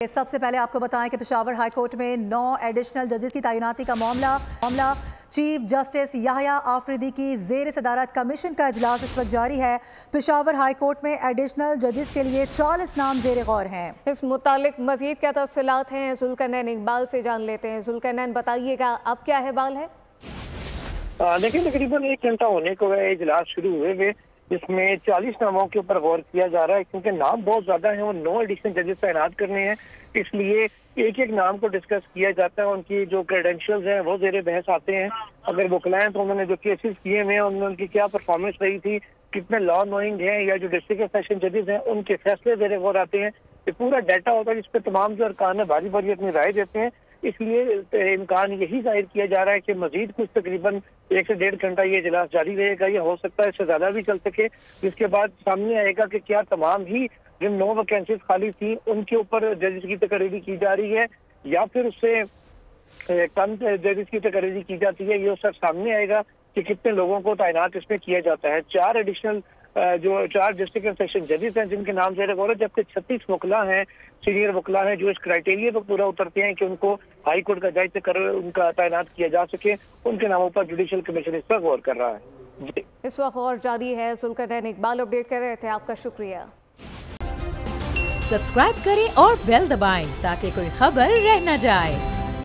सबसे पहले आपको बताएं कि पेशावर हाई कोर्ट में 9 एडिशनल जजेस की तैनाती का मामला चीफ जस्टिस याहया आफरीदी की जेर सदारत कमीशन का इजलास इस वक्त जारी है। पेशावर हाई कोर्ट में एडिशनल जजेस के लिए 40 नाम जेर गौर हैं। इस मुतालिक मजीद क्या तफसीलात हैं जुल्करनैन इकबाल से जान लेते हैं। जुल्करनैन बताइएगा अब क्या अहवाल है? देखिए तकरीबन 1 घंटा होने को है इजलास शुरू हुए हुए, जिसमें 40 नामों के ऊपर गौर किया जा रहा है। क्योंकि नाम बहुत ज्यादा है और 9 एडिशनल जजेस तैनात करने हैं, इसलिए एक एक नाम को डिस्कस किया जाता है। उनकी जो क्रेडेंशियल्स हैं वो जेर बहस आते हैं। अगर बुकलाएं तो उन्होंने जो केसेस किए हुए हैं उनमें उनकी क्या परफॉर्मेंस रही थी, कितने लॉ नोइंग हैं, या जो डिस्ट्रिक्ट सेशन जजेस हैं उनके फैसले जेर गौर आते हैं। ये पूरा डाटा होता है जिसपे तमाम जो अरकान है बारी बारी अपनी राय देते हैं। इसलिए इम्कान यही जाहिर किया जा रहा है कि मजीद कुछ तकरीबन 1 से 1.5 घंटा ये इजलास जारी रहेगा। या हो सकता है इससे ज्यादा भी चल सके, जिसके बाद सामने आएगा कि क्या तमाम ही जिन 9 वैकेंसीज खाली थी उनके ऊपर जजेस की तकरीरी की जा रही है या फिर उससे कम जजेस की तकरीरी की जाती है। ये सब सामने आएगा कि कितने लोगों को तैनात इसमें किया जाता है। 4 एडिशनल जो 4 डिस्ट्रिक्ट एंड सेशन जजेस हैं जिनके नाम जेर गौर है, जबकि 36 वकला हैं, सीनियर वकला हैं जो इस क्राइटेरिया पर पूरा उतरते हैं कि उनको हाई कोर्ट का जज कर उनका तैनात किया जा सके। उनके नामों पर जुडिशल कमीशन इस पर गौर कर रहा है। इस वक्त गौर जारी है। जुल्करनैन इकबाल अपडेट कर रहे थे, आपका शुक्रिया। सब्सक्राइब करें और बेल दबाएं ताकि कोई खबर रह न जाए।